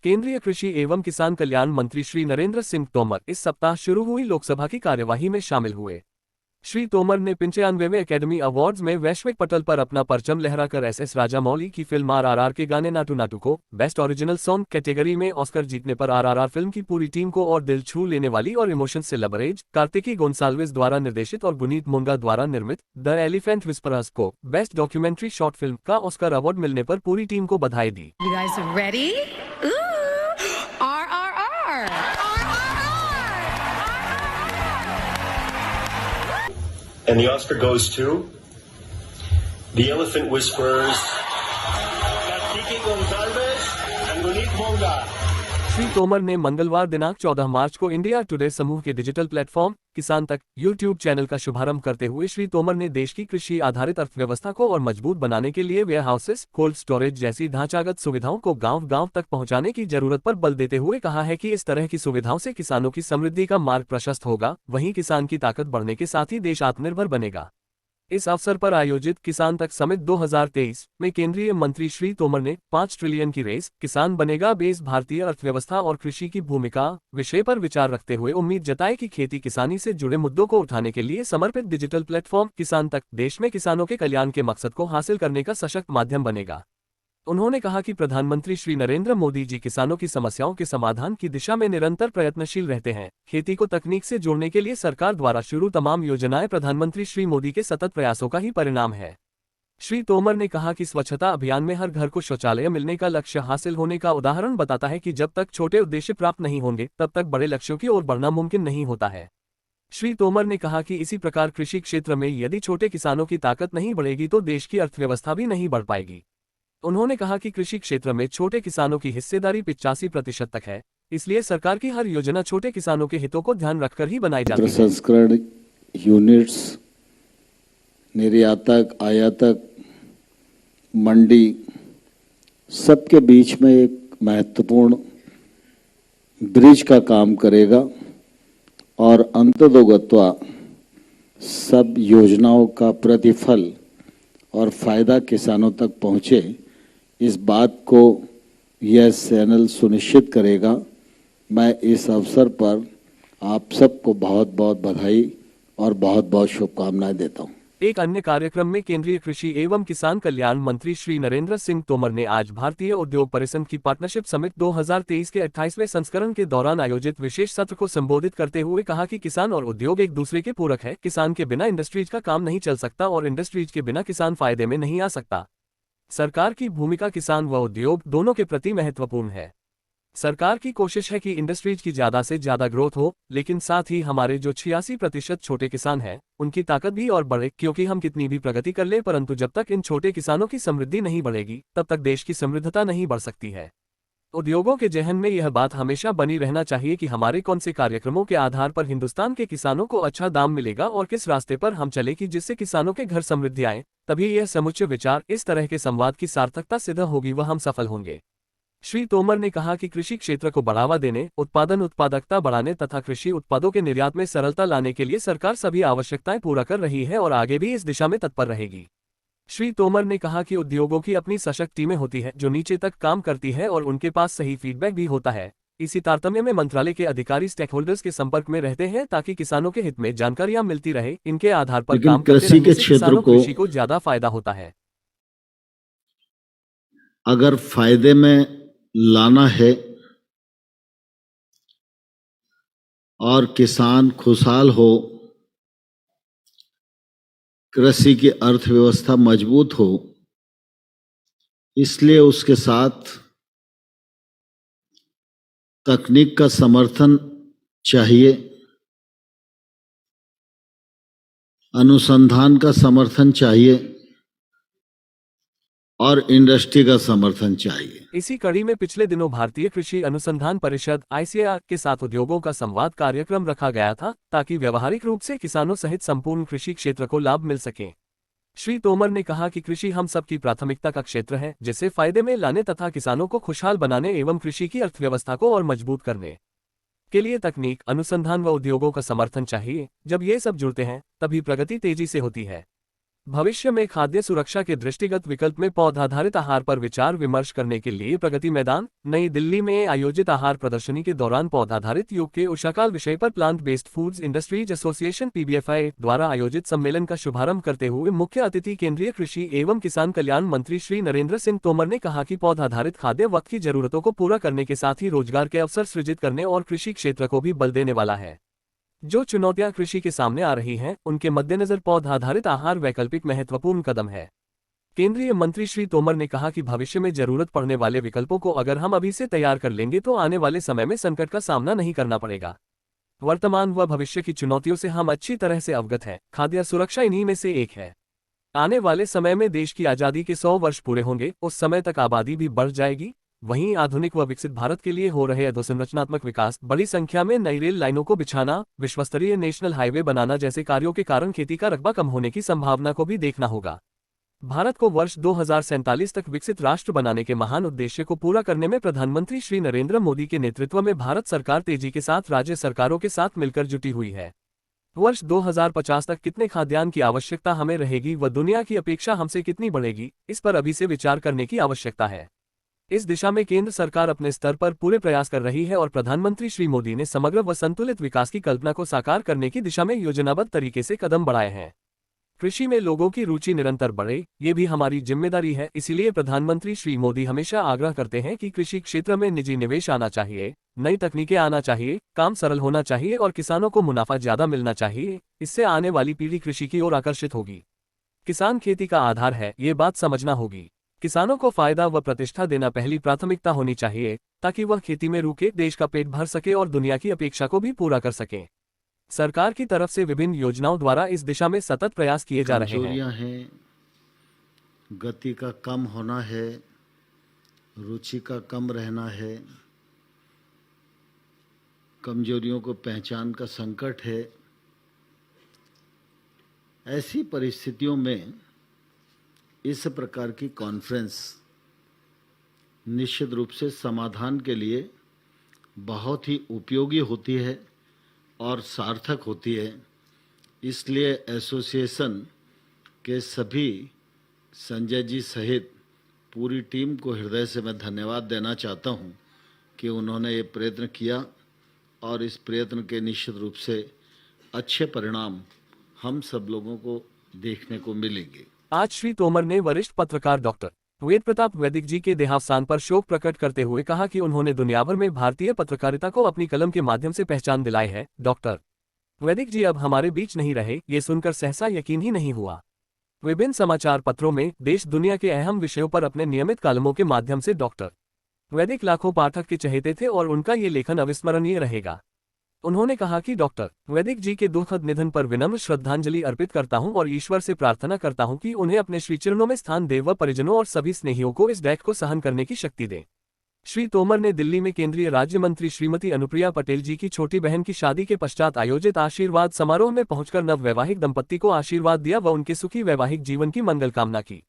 केंद्रीय कृषि एवं किसान कल्याण मंत्री श्री नरेंद्र सिंह तोमर इस सप्ताह शुरू हुई लोकसभा की कार्यवाही में शामिल हुए। श्री तोमर ने 95वें एकेडमी अवार्ड्स में वैश्विक पटल पर अपना परचम लहराकर एस राजामौली की फिल्म आरआरआर के गाने नाटू नाटू को बेस्ट ओरिजिनल सॉन्ग कैटेगरी में ऑस्कर जीतने पर आरआरआर फिल्म की पूरी टीम को और दिल छू लेने वाली और इमोशन से लबरेज कार्तिकी गोंसाल्विस द्वारा निर्देशित और गुनीत मुंगा द्वारा निर्मित द एलिफेंट विस्परर्स को बेस्ट डॉक्यूमेंट्री शॉर्ट फिल्म का ऑस्कर अवार्ड मिलने पर पूरी टीम को बधाई दी। You guys ready? Ooh, RRR. And the Oscar goes to The Elephant Whisperers, Kartiki Gonzalez and Gunit Monga. Shri Tomar ने मंगलवार दिनांक 14 मार्च को इंडिया टुडे समूह के डिजिटल प्लेटफॉर्म किसान तक यूट्यूब चैनल का शुभारंभ करते हुए श्री तोमर ने देश की कृषि आधारित अर्थव्यवस्था को और मजबूत बनाने के लिए वेयर हाउसेस, कोल्ड स्टोरेज जैसी ढांचागत सुविधाओं को गांव-गांव तक पहुंचाने की जरूरत पर बल देते हुए कहा है कि इस तरह की सुविधाओं से किसानों की समृद्धि का मार्ग प्रशस्त होगा, वहीं किसान की ताकत बढ़ने के साथ ही देश आत्मनिर्भर बनेगा। इस अवसर पर आयोजित किसान तक समिट 2023 में केंद्रीय मंत्री श्री तोमर ने 5 ट्रिलियन की रेस, किसान बनेगा बेस, भारतीय अर्थव्यवस्था और कृषि की भूमिका विषय पर विचार रखते हुए उम्मीद जताई कि खेती किसानी से जुड़े मुद्दों को उठाने के लिए समर्पित डिजिटल प्लेटफॉर्म किसान तक देश में किसानों के कल्याण के मकसद को हासिल करने का सशक्त माध्यम बनेगा। उन्होंने कहा कि प्रधानमंत्री श्री नरेंद्र मोदी जी किसानों की समस्याओं के समाधान की दिशा में निरंतर प्रयत्नशील रहते हैं। खेती को तकनीक से जोड़ने के लिए सरकार द्वारा शुरू तमाम योजनाएं प्रधानमंत्री श्री मोदी के सतत प्रयासों का ही परिणाम है। श्री तोमर ने कहा कि स्वच्छता अभियान में हर घर को शौचालय मिलने का लक्ष्य हासिल होने का उदाहरण बताता है कि जब तक छोटे उद्देश्य प्राप्त नहीं होंगे तब तक बड़े लक्ष्यों की ओर बढ़ना मुमकिन नहीं होता है। श्री तोमर ने कहा कि इसी प्रकार कृषि क्षेत्र में यदि छोटे किसानों की ताकत नहीं बढ़ेगी तो देश की अर्थव्यवस्था भी नहीं बढ़ पाएगी। उन्होंने कहा कि कृषि क्षेत्र में छोटे किसानों की हिस्सेदारी 85% तक है, इसलिए सरकार की हर योजना छोटे किसानों के हितों को ध्यान रखकर ही बनाई जाती है। प्रसंस्करण यूनिट्स, निर्यातक, आयातक, मंडी सबके बीच में एक महत्वपूर्ण ब्रिज का काम करेगा और अंततोगत्वा सब योजनाओं का प्रतिफल और फायदा किसानों तक पहुंचे, इस बात को यह चैनल सुनिश्चित करेगा। मैं इस अवसर पर आप सबको बहुत बहुत बधाई और बहुत बहुत शुभकामनाएं देता हूं। एक अन्य कार्यक्रम में केंद्रीय कृषि एवं किसान कल्याण मंत्री श्री नरेंद्र सिंह तोमर ने आज भारतीय उद्योग परिसंघ की पार्टनरशिप समिट 2023 के 28वें संस्करण के दौरान आयोजित विशेष सत्र को संबोधित करते हुए कहा कि किसान और उद्योग एक दूसरे के पूरक है। किसान के बिना इंडस्ट्रीज का काम नहीं चल सकता और इंडस्ट्रीज के बिना किसान फायदे में नहीं आ सकता। सरकार की भूमिका किसान व उद्योग दोनों के प्रति महत्वपूर्ण है। सरकार की कोशिश है कि इंडस्ट्रीज की ज्यादा से ज्यादा ग्रोथ हो, लेकिन साथ ही हमारे जो 86% छोटे किसान हैं उनकी ताकत भी और बढ़े, क्योंकि हम कितनी भी प्रगति कर ले परंतु जब तक इन छोटे किसानों की समृद्धि नहीं बढ़ेगी तब तक देश की समृद्धता नहीं बढ़ सकती है। उद्योगों के जहन में यह बात हमेशा बनी रहना चाहिए कि हमारे कौन से कार्यक्रमों के आधार पर हिंदुस्तान के किसानों को अच्छा दाम मिलेगा और किस रास्ते पर हम चले कि जिससे किसानों के घर समृद्धि आए। तभी यह समुच्चय विचार, इस तरह के संवाद की सार्थकता सिद्ध होगी व हम सफल होंगे। श्री तोमर ने कहा कि कृषि क्षेत्र को बढ़ावा देने, उत्पादकता बढ़ाने तथा कृषि उत्पादों के निर्यात में सरलता लाने के लिए सरकार सभी आवश्यकताएं पूरा कर रही है और आगे भी इस दिशा में तत्पर रहेगी। श्री तोमर ने कहा कि उद्योगों की अपनी सशक्त टीमें होती है जो नीचे तक काम करती है और उनके पास सही फीडबैक भी होता है। इसी तारतम्य में मंत्रालय के अधिकारी स्टेक होल्डर्स के संपर्क में रहते हैं ताकि किसानों के हित में जानकारियां मिलती रहे। इनके आधार पर काम करते रहने से किसानों को कृषि को ज्यादा फायदा होता है। अगर फायदे में लाना है और किसान खुशहाल हो, कृषि की अर्थव्यवस्था मजबूत हो, इसलिए उसके साथ तकनीक का समर्थन चाहिए, अनुसंधान का समर्थन चाहिए और इंडस्ट्री का समर्थन चाहिए। इसी कड़ी में पिछले दिनों भारतीय कृषि अनुसंधान परिषद ICAR के साथ उद्योगों का संवाद कार्यक्रम रखा गया था ताकि व्यवहारिक रूप से किसानों सहित संपूर्ण कृषि क्षेत्र को लाभ मिल सके। श्री तोमर ने कहा कि कृषि हम सबकी प्राथमिकता का क्षेत्र है, जिसे फायदे में लाने तथा किसानों को खुशहाल बनाने एवं कृषि की अर्थव्यवस्था को और मजबूत करने के लिए तकनीक, अनुसंधान व उद्योगों का समर्थन चाहिए। जब ये सब जुड़ते हैं तभी प्रगति तेजी से होती है। भविष्य में खाद्य सुरक्षा के दृष्टिगत विकल्प में पौधाधारित आहार पर विचार विमर्श करने के लिए प्रगति मैदान, नई दिल्ली में आयोजित आहार प्रदर्शनी के दौरान पौधाधारित योग के उषाकाल विषय पर plant based foods industries association PBFI द्वारा आयोजित सम्मेलन का शुभारंभ करते हुए मुख्य अतिथि केंद्रीय कृषि एवं किसान कल्याण मंत्री श्री नरेंद्र सिंह तोमर ने कहा कि पौधाधारित खाद्य वक्त की जरूरतों को पूरा करने के साथ ही रोजगार के अवसर सृजित करने और कृषि क्षेत्र को भी बल देने वाला है। जो चुनौतियां कृषि के सामने आ रही हैं, उनके मद्देनजर पौधाधारित आहार वैकल्पिक महत्वपूर्ण कदम है। केंद्रीय मंत्री श्री तोमर ने कहा कि भविष्य में जरूरत पड़ने वाले विकल्पों को अगर हम अभी से तैयार कर लेंगे तो आने वाले समय में संकट का सामना नहीं करना पड़ेगा। वर्तमान व भविष्य की चुनौतियों से हम अच्छी तरह से अवगत हैं, खाद्य सुरक्षा इन्हीं में से एक है। आने वाले समय में देश की आजादी के 100 वर्ष पूरे होंगे, उस समय तक आबादी भी बढ़ जाएगी। वहीं आधुनिक व विकसित भारत के लिए हो रहे अधोसंरचनात्मक विकास, बड़ी संख्या में नई रेल लाइनों को बिछाना, विश्वस्तरीय नेशनल हाईवे बनाना जैसे कार्यों के कारण खेती का रकबा कम होने की संभावना को भी देखना होगा। भारत को वर्ष 2047 तक विकसित राष्ट्र बनाने के महान उद्देश्य को पूरा करने में प्रधानमंत्री श्री नरेंद्र मोदी के नेतृत्व में भारत सरकार तेजी के साथ राज्य सरकारों के साथ मिलकर जुटी हुई है। वर्ष 2050 तक कितने खाद्यान्न की आवश्यकता हमें रहेगी व दुनिया की अपेक्षा हमसे कितनी बढ़ेगी, इस पर अभी से विचार करने की आवश्यकता है। इस दिशा में केंद्र सरकार अपने स्तर पर पूरे प्रयास कर रही है और प्रधानमंत्री श्री मोदी ने समग्र व संतुलित विकास की कल्पना को साकार करने की दिशा में योजनाबद्ध तरीके से कदम बढ़ाए हैं। कृषि में लोगों की रुचि निरंतर बढ़े, ये भी हमारी जिम्मेदारी है। इसीलिए प्रधानमंत्री श्री मोदी हमेशा आग्रह करते हैं कि कृषि क्षेत्र में निजी निवेश आना चाहिए, नई तकनीकें आना चाहिए, काम सरल होना चाहिए और किसानों को मुनाफा ज्यादा मिलना चाहिए। इससे आने वाली पीढ़ी कृषि की ओर आकर्षित होगी। किसान खेती का आधार है, ये बात समझना होगी। किसानों को फायदा व प्रतिष्ठा देना पहली प्राथमिकता होनी चाहिए, ताकि वह खेती में रुके देश का पेट भर सके और दुनिया की अपेक्षा को भी पूरा कर सके। सरकार की तरफ से विभिन्न योजनाओं द्वारा इस दिशा में सतत प्रयास किए जा रहे हैं। गति का कम होना है, रुचि का कम रहना है, कमजोरियों को पहचान का संकट है। ऐसी परिस्थितियों में इस प्रकार की कॉन्फ्रेंस निश्चित रूप से समाधान के लिए बहुत ही उपयोगी होती है और सार्थक होती है। इसलिए एसोसिएशन के सभी संजय जी सहित पूरी टीम को हृदय से मैं धन्यवाद देना चाहता हूं कि उन्होंने ये प्रयत्न किया और इस प्रयत्न के निश्चित रूप से अच्छे परिणाम हम सब लोगों को देखने को मिलेंगे। आज श्री तोमर ने वरिष्ठ पत्रकार डॉक्टर वेद प्रताप वैदिक जी के देहावसान पर शोक प्रकट करते हुए कहा कि उन्होंने दुनिया भर में भारतीय पत्रकारिता को अपनी कलम के माध्यम से पहचान दिलाई है। डॉक्टर वैदिक जी अब हमारे बीच नहीं रहे, ये सुनकर सहसा यकीन ही नहीं हुआ। विभिन्न समाचार पत्रों में देश दुनिया के अहम विषयों पर अपने नियमित कॉलमों के माध्यम से डॉक्टर वैदिक लाखों पाठक के चहेते थे और उनका ये लेखन अविस्मरणीय रहेगा। उन्होंने कहा कि डॉक्टर वैदिक जी के दुखद निधन पर विनम्र श्रद्धांजलि अर्पित करता हूं और ईश्वर से प्रार्थना करता हूं कि उन्हें अपने श्रीचरणों में स्थान दे व परिजनों और सभी स्नेहियों को इस दैख को सहन करने की शक्ति दे। श्री तोमर ने दिल्ली में केंद्रीय राज्य मंत्री श्रीमती अनुप्रिया पटेल जी की छोटी बहन की शादी के पश्चात आयोजित आशीर्वाद समारोह में पहुंचकर नववैवाहिक दंपत्ति को आशीर्वाद दिया व उनके सुखी वैवाहिक जीवन की मंगल कामना की।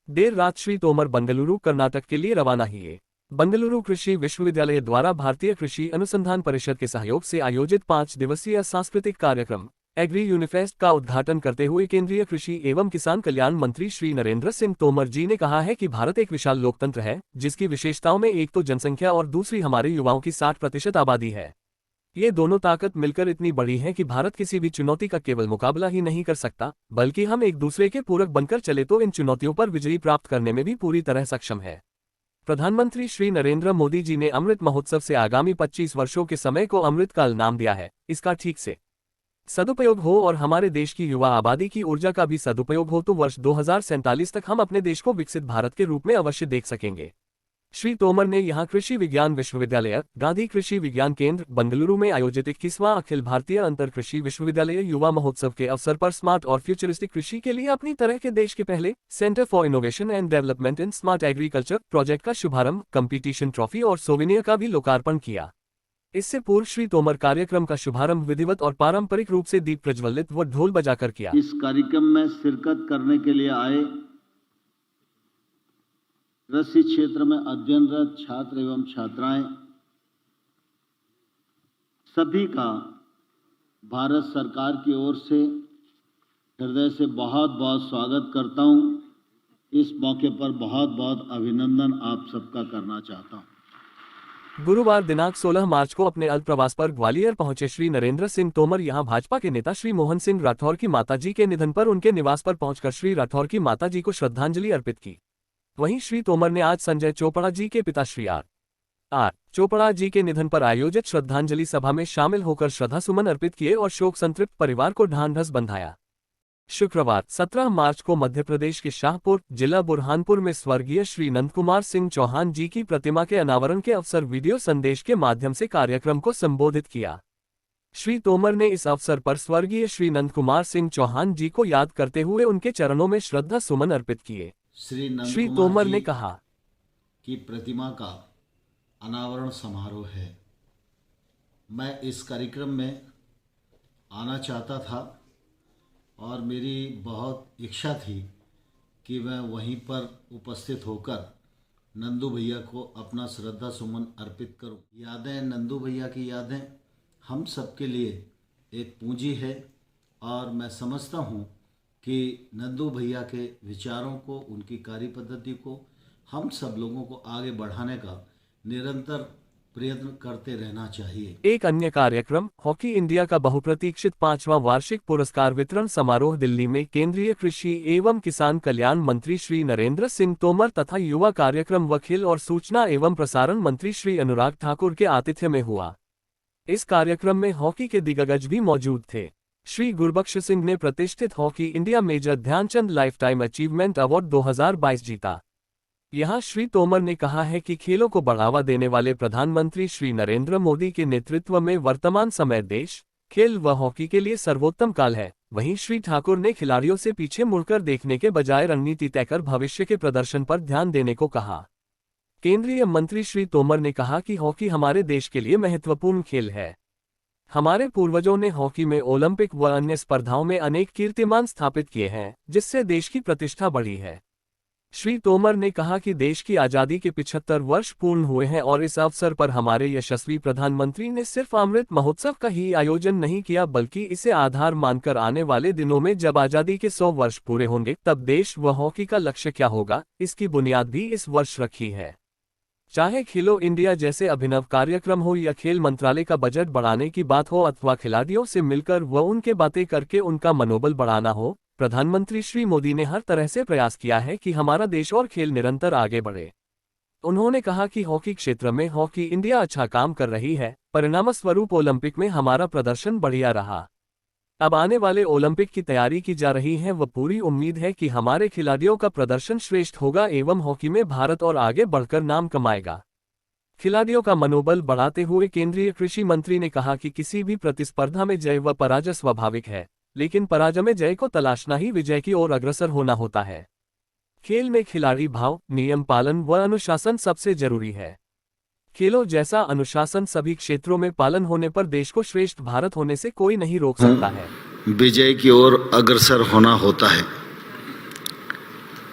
देर रात श्री तोमर बेंगलुरु कर्नाटक के लिए रवाना हुए। बेंगलुरु कृषि विश्वविद्यालय द्वारा भारतीय कृषि अनुसंधान परिषद के सहयोग से आयोजित 5 दिवसीय सांस्कृतिक कार्यक्रम एग्री यूनिफेस्ट का उद्घाटन करते हुए केंद्रीय कृषि एवं किसान कल्याण मंत्री श्री नरेंद्र सिंह तोमर जी ने कहा है कि भारत एक विशाल लोकतंत्र है, जिसकी विशेषताओं में एक तो जनसंख्या और दूसरी हमारे युवाओं की 60% आबादी है। ये दोनों ताकत मिलकर इतनी बड़ी है कि भारत किसी भी चुनौती का केवल मुकाबला ही नहीं कर सकता, बल्कि हम एक दूसरे के पूरक बनकर चले तो इन चुनौतियों पर विजय प्राप्त करने में भी पूरी तरह सक्षम है। प्रधानमंत्री श्री नरेंद्र मोदी जी ने अमृत महोत्सव से आगामी 25 वर्षों के समय को अमृतकाल नाम दिया है। इसका ठीक से सदुपयोग हो और हमारे देश की युवा आबादी की ऊर्जा का भी सदुपयोग हो तो वर्ष 2047 तक हम अपने देश को विकसित भारत के रूप में अवश्य देख सकेंगे। श्री तोमर ने यहां कृषि विज्ञान विश्वविद्यालय गांधी कृषि विज्ञान केंद्र बेंगलुरु में आयोजित 21वां अखिल भारतीय अंतर कृषि विश्वविद्यालय युवा महोत्सव के अवसर पर स्मार्ट और फ्यूचरिस्टिक कृषि के लिए अपनी तरह के देश के पहले centre for innovation and development in smart agriculture project का शुभारंभ, कंपटीशन ट्रॉफी और सोविनियर का भी लोकार्पण किया। इससे पूर्व श्री तोमर कार्यक्रम का शुभारंभ विधिवत और पारंपरिक रूप से दीप प्रज्वलित व ढोल बजाकर किया। इस कार्यक्रम में शिरकत करने के लिए आए कृषि क्षेत्र में अध्ययनरत छात्र एवं छात्राएं सभी का भारत सरकार की ओर से हृदय से बहुत बहुत स्वागत करता हूं। इस मौके पर बहुत बहुत अभिनंदन आप सबका करना चाहता हूं। गुरुवार दिनांक 16 मार्च को अपने अल्प प्रवास पर ग्वालियर पहुंचे श्री नरेंद्र सिंह तोमर यहां भाजपा के नेता श्री मोहन सिंह राठौर की माताजी के निधन पर उनके निवास पर पहुंचकर श्री राठौर की माताजी को श्रद्धांजलि अर्पित की। वहीं श्री तोमर ने आज संजय चोपड़ा जी के पिता श्री आर चोपड़ा जी के निधन पर आयोजित श्रद्धांजलि सभा में शामिल होकर श्रद्धासुमन अर्पित किए और शोक संतृप्त परिवार को ढांढस बंधाया। शुक्रवार 17 मार्च को मध्य प्रदेश के शाहपुर जिला बुरहानपुर में स्वर्गीय श्री नंदकुमार सिंह चौहान जी की प्रतिमा के अनावरण के अवसर वीडियो संदेश के माध्यम से कार्यक्रम को संबोधित किया। श्री तोमर ने इस अवसर पर स्वर्गीय श्री नंदकुमार सिंह चौहान जी को याद करते हुए उनके चरणों में श्रद्धा सुमन अर्पित किए। श्री तोमर ने कहा कि प्रतिमा का अनावरण समारोह है। मैं इस कार्यक्रम में आना चाहता था और मेरी बहुत इच्छा थी कि मैं वहीं पर उपस्थित होकर नंदू भैया को अपना श्रद्धा सुमन अर्पित करूं। यादें, नंदू भैया की यादें हम सबके लिए एक पूंजी है और मैं समझता हूं कि नंदू भैया के विचारों को, उनकी कार्य पद्धति को हम सब लोगों को आगे बढ़ाने का निरंतर प्रयत्न करते रहना चाहिए। एक अन्य कार्यक्रम हॉकी इंडिया का बहुप्रतीक्षित 5वां वार्षिक पुरस्कार वितरण समारोह दिल्ली में केंद्रीय कृषि एवं किसान कल्याण मंत्री श्री नरेंद्र सिंह तोमर तथा युवा कार्यक्रम व खेल और सूचना एवं प्रसारण मंत्री श्री अनुराग ठाकुर के आतिथ्य में हुआ। इस कार्यक्रम में हॉकी के दिग्गज भी मौजूद थे। श्री गुरबख्श सिंह ने प्रतिष्ठित hockey India major Dhyanchand lifetime achievement award 2022 जीता। यहाँ श्री तोमर ने कहा है कि खेलों को बढ़ावा देने वाले प्रधानमंत्री श्री नरेंद्र मोदी के नेतृत्व में वर्तमान समय देश, खेल व हॉकी के लिए सर्वोत्तम काल है। वहीं श्री ठाकुर ने खिलाड़ियों से पीछे मुड़कर देखने के बजाय रणनीति तय कर भविष्य के प्रदर्शन पर ध्यान देने को कहा। केंद्रीय मंत्री श्री तोमर ने कहा कि हॉकी हमारे देश के लिए महत्वपूर्ण खेल है। हमारे पूर्वजों ने हॉकी में ओलंपिक व अन्य स्पर्धाओं में अनेक कीर्तिमान स्थापित किए हैं, जिससे देश की प्रतिष्ठा बढ़ी है। श्री तोमर ने कहा कि देश की आजादी के 75 वर्ष पूर्ण हुए हैं और इस अवसर पर हमारे यशस्वी प्रधानमंत्री ने सिर्फ अमृत महोत्सव का ही आयोजन नहीं किया, बल्कि इसे आधार मानकर आने वाले दिनों में जब आजादी के 100 वर्ष पूरे होंगे तब देश व हॉकी का लक्ष्य क्या होगा, इसकी बुनियाद भी इस वर्ष रखी है। चाहे खेलो इंडिया जैसे अभिनव कार्यक्रम हो या खेल मंत्रालय का बजट बढ़ाने की बात हो अथवा खिलाड़ियों से मिलकर व उनके बातें करके उनका मनोबल बढ़ाना हो, प्रधानमंत्री श्री मोदी ने हर तरह से प्रयास किया है कि हमारा देश और खेल निरंतर आगे बढ़े। उन्होंने कहा कि हॉकी क्षेत्र में हॉकी इंडिया अच्छा काम कर रही है, परिणामस्वरूप ओलंपिक में हमारा प्रदर्शन बढ़िया रहा। अब आने वाले ओलंपिक की तैयारी की जा रही है व पूरी उम्मीद है कि हमारे खिलाड़ियों का प्रदर्शन श्रेष्ठ होगा एवं हॉकी में भारत और आगे बढ़कर नाम कमाएगा। खिलाड़ियों का मनोबल बढ़ाते हुए केंद्रीय कृषि मंत्री ने कहा कि किसी भी प्रतिस्पर्धा में जय व पराजय स्वाभाविक है, लेकिन पराजय में जय को तलाशना ही विजय की ओर अग्रसर होना होता है। खेल में खिलाड़ी भाव, नियम पालन व अनुशासन सबसे जरूरी है। खेलों जैसा अनुशासन सभी क्षेत्रों में पालन होने पर देश को श्रेष्ठ भारत होने से कोई नहीं रोक सकता है। विजय की ओर अग्रसर होना होता है।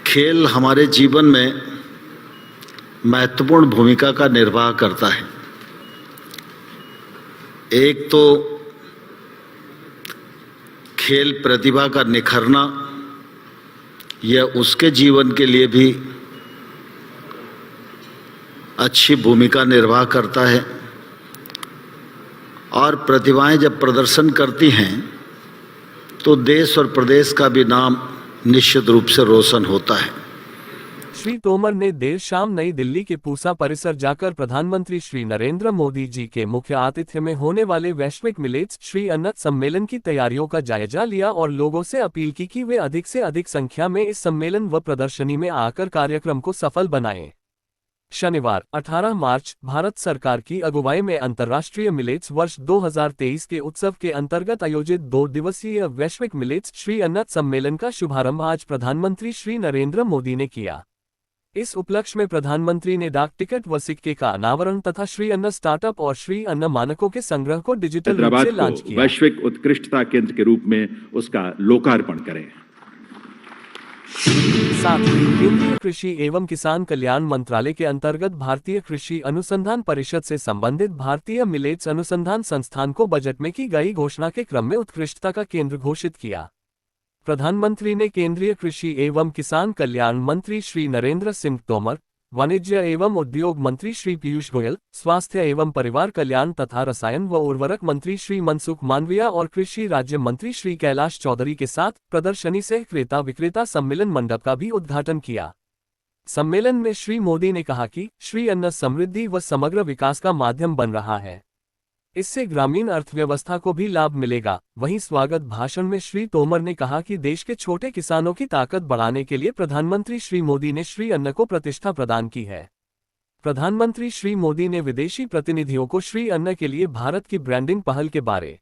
खेल हमारे जीवन में महत्वपूर्ण भूमिका का निर्वाह करता है। एक तो खेल प्रतिभा का निखरना, यह उसके जीवन के लिए भी अच्छी भूमिका निर्वाह करता है और प्रतिभाएं जब प्रदर्शन करती हैं तो देश और प्रदेश का भी नाम निश्चित रूप से रोशन होता है। श्री तोमर ने देर शाम नई दिल्ली के पूसा परिसर जाकर प्रधानमंत्री श्री नरेंद्र मोदी जी के मुख्य आतिथ्य में होने वाले वैश्विक मिलेट्स श्री अन्न सम्मेलन की तैयारियों का जायजा लिया और लोगों से अपील की कि वे अधिक से अधिक संख्या में इस सम्मेलन व प्रदर्शनी में आकर कार्यक्रम को सफल बनाएं। शनिवार 18 मार्च भारत सरकार की अगुवाई में अंतर्राष्ट्रीय मिलेट्स वर्ष 2023 के उत्सव के अंतर्गत आयोजित 2 दिवसीय वैश्विक मिलेट्स श्री अन्न सम्मेलन का शुभारंभ आज प्रधानमंत्री श्री नरेंद्र मोदी ने किया। इस उपलक्ष्य में प्रधानमंत्री ने डाक टिकट व सिक्के का अनावरण तथा श्री अन्न स्टार्टअप और श्री अन्न मानकों के संग्रह को डिजिटल रूप से लॉन्च किया। वैश्विक उत्कृष्टता केंद्र के रूप में उसका लोकार्पण करें। साथ ही केंद्रीय कृषि एवं किसान कल्याण मंत्रालय के अंतर्गत भारतीय कृषि अनुसंधान परिषद से संबंधित भारतीय मिलेट्स अनुसंधान संस्थान को बजट में की गई घोषणा के क्रम में उत्कृष्टता का केंद्र घोषित किया। प्रधानमंत्री ने केंद्रीय कृषि एवं किसान कल्याण मंत्री श्री नरेंद्र सिंह तोमर, वाणिज्य एवं उद्योग मंत्री श्री पीयूष गोयल, स्वास्थ्य एवं परिवार कल्याण तथा रसायन व उर्वरक मंत्री श्री मनसुख मांडविया और कृषि राज्य मंत्री श्री कैलाश चौधरी के साथ प्रदर्शनी सह क्रेता विक्रेता सम्मेलन मंडप का भी उद्घाटन किया। सम्मेलन में श्री मोदी ने कहा कि श्री अन्न समृद्धि व समग्र विकास का माध्यम बन रहा है। इससे ग्रामीण अर्थव्यवस्था को भी लाभ मिलेगा। वहीं स्वागत भाषण में श्री तोमर ने कहा कि देश के छोटे किसानों की ताकत बढ़ाने के लिए प्रधानमंत्री श्री मोदी ने श्री अन्न को प्रतिष्ठा प्रदान की है। प्रधानमंत्री श्री मोदी ने विदेशी प्रतिनिधियों को श्री अन्न के लिए भारत की ब्रांडिंग पहल के बारे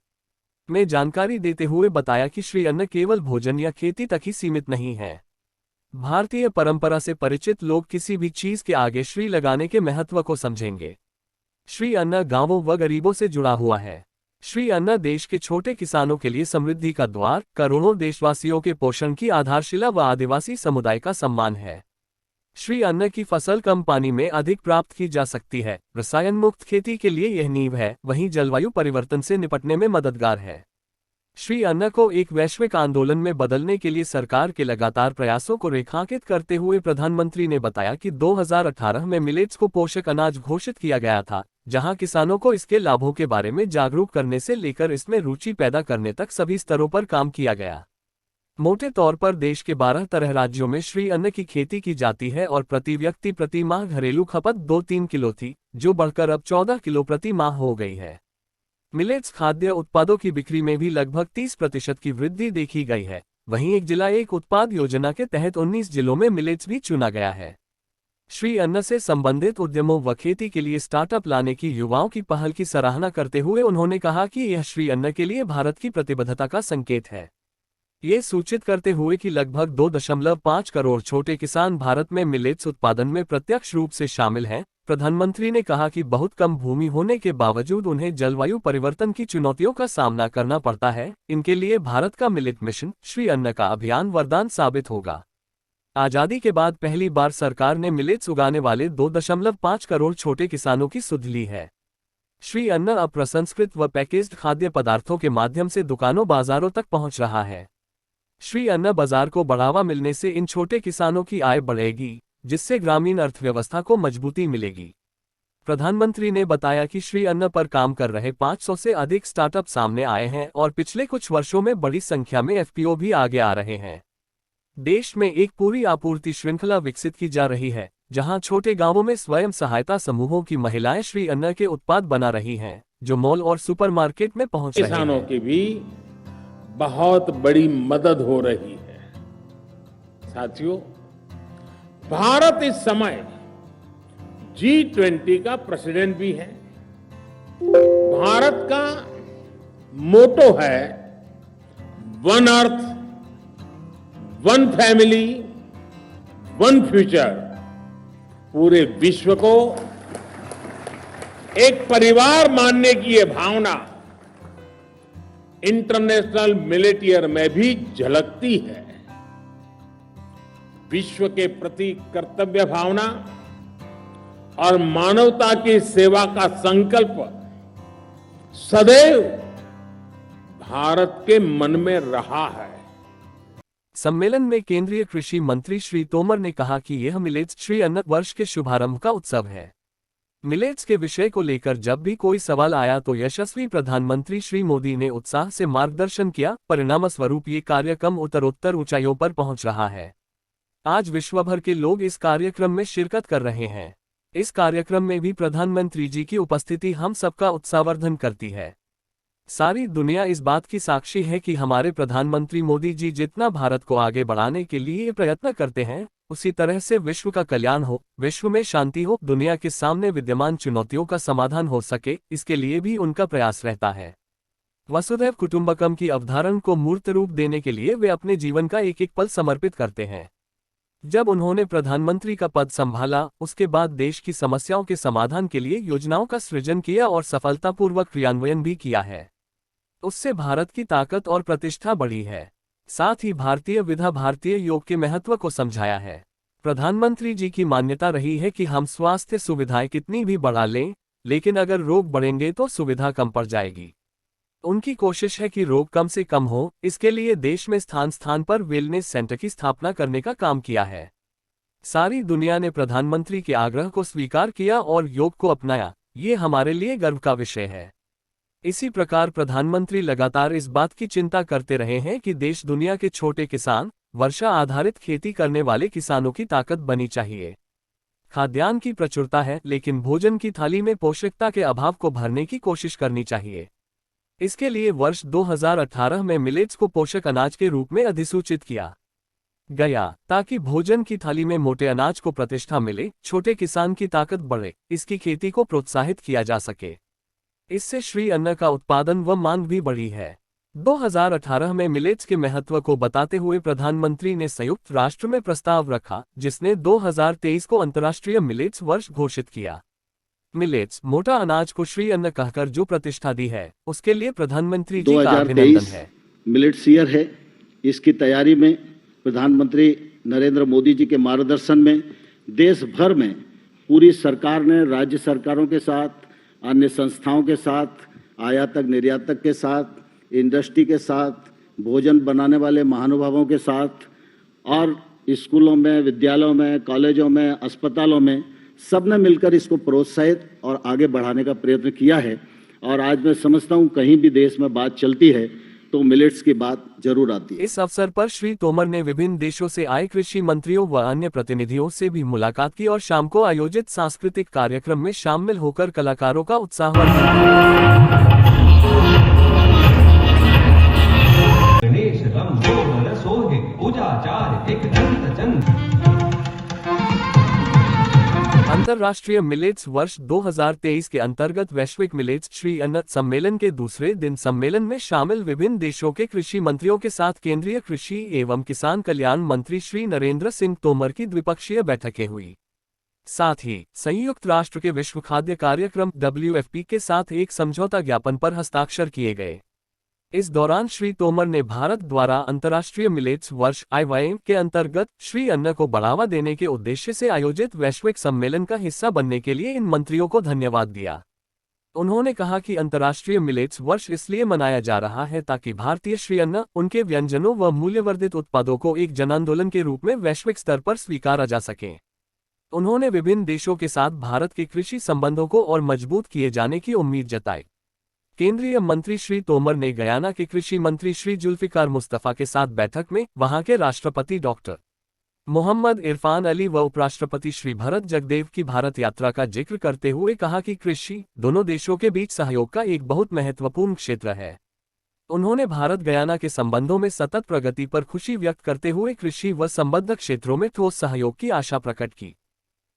में जानकारी देते हुए बताया कि श्री अन्न केवल भोजन या खेती तक ही सीमित नहीं है। भारतीय परंपरा से परिचित लोग किसी भी चीज के आगे श्री लगाने के महत्व को समझेंगे। श्री अन्न गांवों व गरीबों से जुड़ा हुआ है। श्री अन्न देश के छोटे किसानों के लिए समृद्धि का द्वार, करोड़ों देशवासियों के पोषण की आधारशिला व आदिवासी समुदाय का सम्मान है। श्री अन्न की फसल कम पानी में अधिक प्राप्त की जा सकती है। रसायन मुक्त खेती के लिए यह नींव है, वहीं जलवायु परिवर्तन से निपटने में मददगार है। श्री अन्न को एक वैश्विक आंदोलन में बदलने के लिए सरकार के लगातार प्रयासों को रेखांकित करते हुए प्रधानमंत्री ने बताया कि 2018 में मिलेट्स को पोषक अनाज घोषित किया गया था, जहां किसानों को इसके लाभों के बारे में जागरूक करने से लेकर इसमें रुचि पैदा करने तक सभी स्तरों पर काम किया गया। मोटे तौर पर देश के 12 तरह राज्यों में श्री अन्न की खेती की जाती है और प्रति व्यक्ति प्रति माह घरेलू खपत 2-3 किलो थी, जो बढ़कर अब 14 किलो प्रति माह हो गई है। मिलेट्स खाद्य उत्पादों की बिक्री में भी लगभग 30% की वृद्धि देखी गई है। वहीं एक जिला एक उत्पाद योजना के तहत 19 जिलों में मिलेट्स भी चुना गया है। श्री अन्न से संबंधित उद्यमों व खेती के लिए स्टार्टअप लाने की युवाओं की पहल की सराहना करते हुए उन्होंने कहा कि यह श्री अन्न के लिए भारत की प्रतिबद्धता का संकेत है। ये सूचित करते हुए कि लगभग 2.5 करोड़ छोटे किसान भारत में मिलेट्स उत्पादन में प्रत्यक्ष रूप से शामिल हैं। प्रधानमंत्री ने कहा कि बहुत कम भूमि होने के बावजूद उन्हें जलवायु परिवर्तन की चुनौतियों का सामना करना पड़ता है। इनके लिए भारत का मिलेट मिशन श्री अन्न का अभियान वरदान साबित होगा। आजादी के बाद पहली बार सरकार ने मिलेट्स उगाने वाले 2.5 करोड़ छोटे किसानों की सुध ली है। श्री अन्न अब प्रसंस्कृत व पैकेज्ड खाद्य पदार्थों के माध्यम से दुकानों बाजारों तक पहुंच रहा है। श्री अन्न बाजार को बढ़ावा मिलने से इन छोटे किसानों की आय बढ़ेगी, जिससे ग्रामीण अर्थव्यवस्था को मजबूती मिलेगी। प्रधानमंत्री ने बताया कि श्री अन्न पर काम कर रहे 500 से अधिक स्टार्टअप सामने आए हैं और पिछले कुछ वर्षों में बड़ी संख्या में एफपीओ भी आगे आ रहे हैं। देश में एक पूरी आपूर्ति श्रृंखला विकसित की जा रही है, जहां छोटे गांवों में स्वयं सहायता समूहों की महिलाएं श्री अन्न के उत्पाद बना रही हैं, जो मॉल और सुपरमार्केट में पहुंच रहे हैं। किसानों की भी बहुत बड़ी मदद हो रही है। साथियों, भारत इस समय G20 का प्रेसिडेंट भी है। भारत का मोटो है one earth, one family, one future. पूरे विश्व को एक परिवार मानने की यह भावना इंटरनेशनल मिलेट ईयर में भी झलकती है। विश्व के प्रति कर्तव्य भावना और मानवता की सेवा का संकल्प सदैव भारत के मन में रहा है। सम्मेलन में केंद्रीय कृषि मंत्री श्री तोमर ने कहा कि यह मिलेट्स श्री अन्न वर्ष के शुभारंभ का उत्सव है। मिलेट्स के विषय को लेकर जब भी कोई सवाल आया तो यशस्वी प्रधानमंत्री श्री मोदी ने उत्साह से मार्गदर्शन किया। परिणामस्वरूप ये कार्यक्रम उत्तरोत्तर ऊंचाइयों पर पहुंच रहा है। आज विश्व भर के लोग इस कार्यक्रम में शिरकत कर रहे हैं। इस कार्यक्रम में भी प्रधानमंत्री जी की उपस्थिति हम सबका उत्साहवर्धन करती है। सारी दुनिया इस बात की साक्षी है कि हमारे प्रधानमंत्री मोदी जी जितना भारत को आगे बढ़ाने के लिए प्रयत्न करते हैं, उसी तरह से विश्व का कल्याण हो, विश्व में शांति हो, दुनिया के सामने विद्यमान चुनौतियों का समाधान हो सके, इसके लिए भी उनका प्रयास रहता है। वसुधैव कुटुंबकम की अवधारणा को मूर्त रूप देने के लिए वे अपने जीवन का एक एक पल समर्पित करते हैं। जब उन्होंने प्रधानमंत्री का पद संभाला, उसके बाद देश की समस्याओं के समाधान के लिए योजनाओं का सृजन किया और सफलतापूर्वक क्रियान्वयन भी किया है। उससे भारत की ताकत और प्रतिष्ठा बढ़ी है। साथ ही भारतीय विधा, भारतीय योग के महत्व को समझाया है। प्रधानमंत्री जी की मान्यता रही है कि हम स्वास्थ्य सुविधाएं कितनी भी बढ़ा लें, लेकिन अगर रोग बढ़ेंगे तो सुविधा कम पड़ जाएगी। उनकी कोशिश है कि रोग कम से कम हो, इसके लिए देश में स्थान स्थान पर वेलनेस सेंटर की स्थापना करने का काम किया है। सारी दुनिया ने प्रधानमंत्री के आग्रह को स्वीकार किया और योग को अपनाया, ये हमारे लिए गर्व का विषय है। इसी प्रकार प्रधानमंत्री लगातार इस बात की चिंता करते रहे हैं कि देश दुनिया के छोटे किसान, वर्षा आधारित खेती करने वाले किसानों की ताकत बनी चाहिए। खाद्यान्न की प्रचुरता है, लेकिन भोजन की थाली में पौष्टिकता के अभाव को भरने की कोशिश करनी चाहिए। इसके लिए वर्ष 2018 में मिलेट्स को पोषक अनाज के रूप में अधिसूचित किया गया, ताकि भोजन की थाली में मोटे अनाज को प्रतिष्ठा मिले, छोटे किसान की ताकत बढ़े, इसकी खेती को प्रोत्साहित किया जा सके। इससे श्री अन्न का उत्पादन व मांग भी बढ़ी है। 2018 में मिलेट्स के महत्व को बताते हुए प्रधानमंत्री ने संयुक्त राष्ट्र में प्रस्ताव रखा, जिसने 2023 को अंतर्राष्ट्रीय मिलेट्स वर्ष घोषित किया। मिलेट्स, मोटा अनाज को श्री अन्न कहकर जो प्रतिष्ठा दी है, उसके लिए प्रधानमंत्री जी का अभिनंदन है। मिलेट्स ईयर है। इसकी तैयारी में प्रधानमंत्री नरेंद्र मोदी जी के मार्गदर्शन में देश भर में पूरी सरकार ने राज्य सरकारों के साथ, अन्य संस्थाओं के साथ, आयातक निर्यातक के साथ, इंडस्ट्री के साथ, भोजन बनाने वाले महानुभावों के साथ और स्कूलों में, विद्यालयों में, कॉलेजों में, अस्पतालों में सबने मिलकर इसको प्रोत्साहित और आगे बढ़ाने का प्रयत्न किया है। और आज मैं समझता हूँ कहीं भी देश में बात चलती है तो मिलेट्स की बात जरूर आती है। इस अवसर पर श्री तोमर ने विभिन्न देशों से आए कृषि मंत्रियों व अन्य प्रतिनिधियों से भी मुलाकात की और शाम को आयोजित सांस्कृतिक कार्यक्रम में शामिल होकर कलाकारों का उत्साहवर्धन किया। अंतर्राष्ट्रीय मिलेट्स वर्ष 2023 के अंतर्गत वैश्विक मिलेट्स श्री अन्न सम्मेलन के दूसरे दिन सम्मेलन में शामिल विभिन्न देशों के कृषि मंत्रियों के साथ केंद्रीय कृषि एवं किसान कल्याण मंत्री श्री नरेंद्र सिंह तोमर की द्विपक्षीय बैठकें हुई। साथ ही संयुक्त राष्ट्र के विश्व खाद्य कार्यक्रम WFP के साथ एक समझौता ज्ञापन पर हस्ताक्षर किए गए। इस दौरान श्री तोमर ने भारत द्वारा अंतर्राष्ट्रीय मिलेट्स वर्ष IYM के अंतर्गत श्री अन्न को बढ़ावा देने के उद्देश्य से आयोजित वैश्विक सम्मेलन का हिस्सा बनने के लिए इन मंत्रियों को धन्यवाद दिया। उन्होंने कहा कि अंतर्राष्ट्रीय मिलेट्स वर्ष इसलिए मनाया जा रहा है ताकि भारतीय श्री अन्न, उनके व्यंजनों व मूल्यवर्धित उत्पादों को एक जनांदोलन के रूप में वैश्विक स्तर पर स्वीकारा जा सके। उन्होंने विभिन्न देशों के साथ भारत के कृषि संबंधों को और मजबूत किए जाने की उम्मीद जताई। केंद्रीय मंत्री श्री तोमर ने गयाना के कृषि मंत्री श्री जुल्फिकार मुस्तफा के साथ बैठक में वहां के राष्ट्रपति डॉक्टर मोहम्मद इरफान अली व उपराष्ट्रपति श्री भरत जगदेव की भारत यात्रा का जिक्र करते हुए कहा कि कृषि दोनों देशों के बीच सहयोग का एक बहुत महत्वपूर्ण क्षेत्र है। उन्होंने भारत गयाना के संबंधों में सतत प्रगति पर खुशी व्यक्त करते हुए कृषि व संबद्ध क्षेत्रों में ठोस सहयोग की आशा प्रकट की।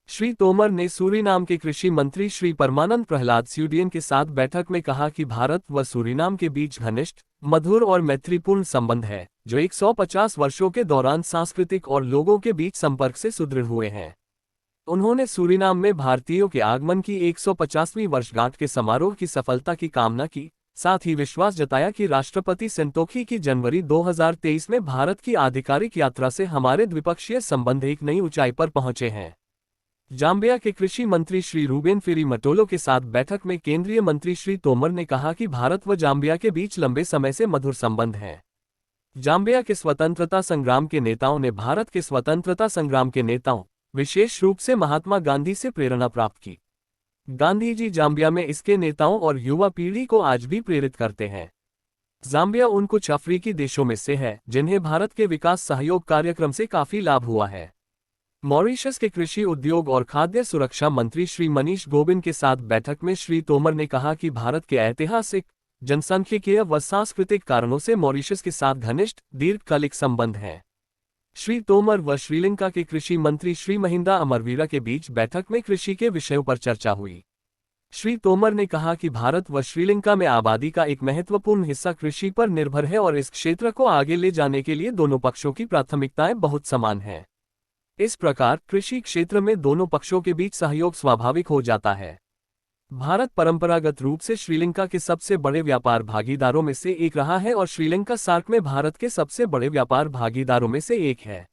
श्री तोमर ने सूरीनाम के कृषि मंत्री श्री परमानंद प्रहलाद स्यूडियन के साथ बैठक में कहा कि भारत व सूरीनाम के बीच घनिष्ठ, मधुर और मैत्रीपूर्ण संबंध है, जो 150 वर्षों के दौरान सांस्कृतिक और लोगों के बीच संपर्क से सुदृढ़ हुए हैं। उन्होंने सूरीनाम में भारतीयों के आगमन की 150वीं वर्षगांठ के समारोह की सफलता की कामना की। साथ ही विश्वास जताया कि राष्ट्रपति संतोखी की जनवरी 2023 में भारत की आधिकारिक यात्रा से हमारे द्विपक्षीय संबंध एक नई ऊंचाई पर पहुंचे हैं। जाम्बिया के कृषि मंत्री श्री रूबेन फेरी मटोलो के साथ बैठक में केंद्रीय मंत्री श्री तोमर ने कहा कि भारत व जाम्बिया के बीच लंबे समय से मधुर संबंध हैं। जाम्बिया के स्वतंत्रता संग्राम के नेताओं ने भारत के स्वतंत्रता संग्राम के नेताओं, विशेष रूप से महात्मा गांधी से प्रेरणा प्राप्त की। गांधी जी जाम्बिया में इसके नेताओं और युवा पीढ़ी को आज भी प्रेरित करते हैं। जाम्बिया उन कुछ अफ्रीकी देशों में से है जिन्हें भारत के विकास सहयोग कार्यक्रम से काफी लाभ हुआ है। मॉरिशस के कृषि उद्योग और खाद्य सुरक्षा मंत्री श्री मनीष गोबिंद के साथ बैठक में श्री तोमर ने कहा कि भारत के ऐतिहासिक, जनसांख्यिकीय व सांस्कृतिक कारणों से मॉरिशस के साथ घनिष्ठ, दीर्घकालिक संबंध हैं। श्री तोमर व श्रीलंका के कृषि मंत्री श्री महिंदा अमरवीरा के बीच बैठक में कृषि के विषयों पर चर्चा हुई। श्री तोमर ने कहा कि भारत व श्रीलंका में आबादी का एक महत्वपूर्ण हिस्सा कृषि पर निर्भर है और इस क्षेत्र को आगे ले जाने के लिए दोनों पक्षों की प्राथमिकताएं बहुत समान हैं। इस प्रकार कृषि क्षेत्र में दोनों पक्षों के बीच सहयोग स्वाभाविक हो जाता है। भारत परंपरागत रूप से श्रीलंका के सबसे बड़े व्यापार भागीदारों में से एक रहा है और श्रीलंका सार्क में भारत के सबसे बड़े व्यापार भागीदारों में से एक है।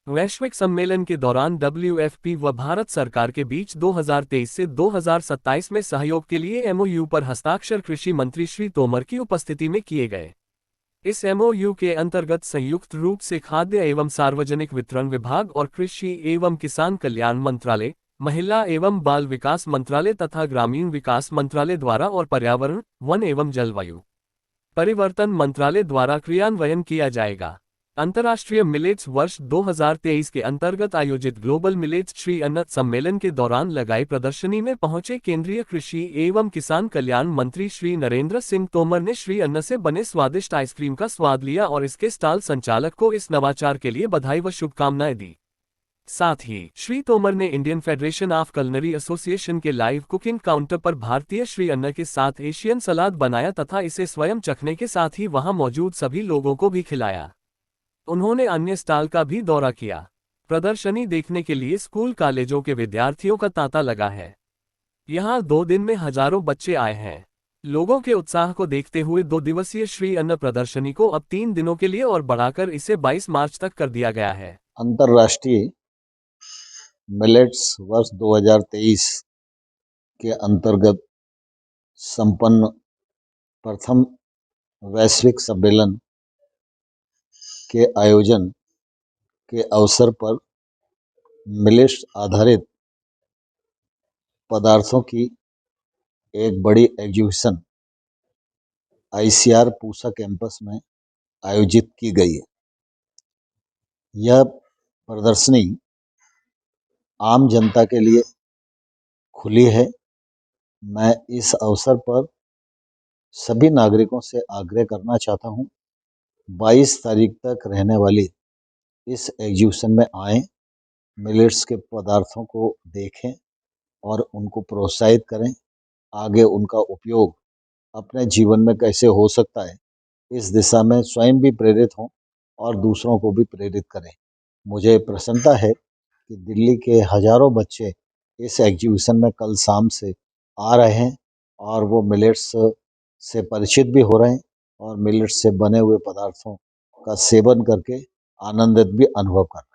वैश्विक सम्मेलन के दौरान WFP व भारत सरकार के बीच 2023 से 2027 में सहयोग के लिए MOU पर हस्ताक्षर कृषि मंत्री श्री तोमर की उपस्थिति में किए गए। इस MOU के अंतर्गत संयुक्त रूप से खाद्य एवं सार्वजनिक वितरण विभाग और कृषि एवं किसान कल्याण मंत्रालय, महिला एवं बाल विकास मंत्रालय तथा ग्रामीण विकास मंत्रालय द्वारा और पर्यावरण, वन एवं जलवायु परिवर्तन मंत्रालय द्वारा क्रियान्वयन किया जाएगा। अंतर्राष्ट्रीय मिलेट्स वर्ष 2023 के अंतर्गत आयोजित ग्लोबल मिलेट्स श्री अन्न सम्मेलन के दौरान लगाई प्रदर्शनी में पहुंचे केंद्रीय कृषि एवं किसान कल्याण मंत्री श्री नरेंद्र सिंह तोमर ने श्री अन्न से बने स्वादिष्ट आइसक्रीम का स्वाद लिया और इसके स्टॉल संचालक को इस नवाचार के लिए बधाई व शुभकामनाएं दी। साथ ही श्री तोमर ने Indian federation of culinary association के लाइव कुकिंग काउंटर पर भारतीय श्री अन्न के साथ एशियन सलाद बनाया तथा इसे स्वयं चखने के साथ ही वहां मौजूद सभी लोगों को भी खिलाया। उन्होंने अन्य स्टॉल का भी दौरा किया। प्रदर्शनी देखने के लिए स्कूल कॉलेजों के विद्यार्थियों का तांता लगा है। यहां 2 दिन में हजारों बच्चे आए हैं। लोगों के उत्साह को देखते हुए 2 दिवसीय श्री अन्न प्रदर्शनी को अब 3 दिनों के लिए और बढ़ाकर इसे 22 मार्च तक कर दिया गया है। अंतर्राष्ट्रीय मिलेट्स वर्ष 2023 के अंतर्गत संपन्न प्रथम वैश्विक सम्मेलन के आयोजन के अवसर पर मिलेट्स आधारित पदार्थों की एक बड़ी एग्जीबिशन ICR पूसा कैंपस में आयोजित की गई है। यह प्रदर्शनी आम जनता के लिए खुली है। मैं इस अवसर पर सभी नागरिकों से आग्रह करना चाहता हूं, 22 तारीख तक रहने वाली इस एग्जीबिशन में आएं, मिलेट्स के पदार्थों को देखें और उनको प्रोत्साहित करें। आगे उनका उपयोग अपने जीवन में कैसे हो सकता है, इस दिशा में स्वयं भी प्रेरित हों और दूसरों को भी प्रेरित करें। मुझे प्रसन्नता है कि दिल्ली के हजारों बच्चे इस एग्जीबिशन में कल शाम से आ रहे हैं और वो मिलेट्स से परिचित भी हो रहे हैं और मिलेट्स से बने हुए पदार्थों का सेवन करके आनंदित भी अनुभव कर रहे हैं।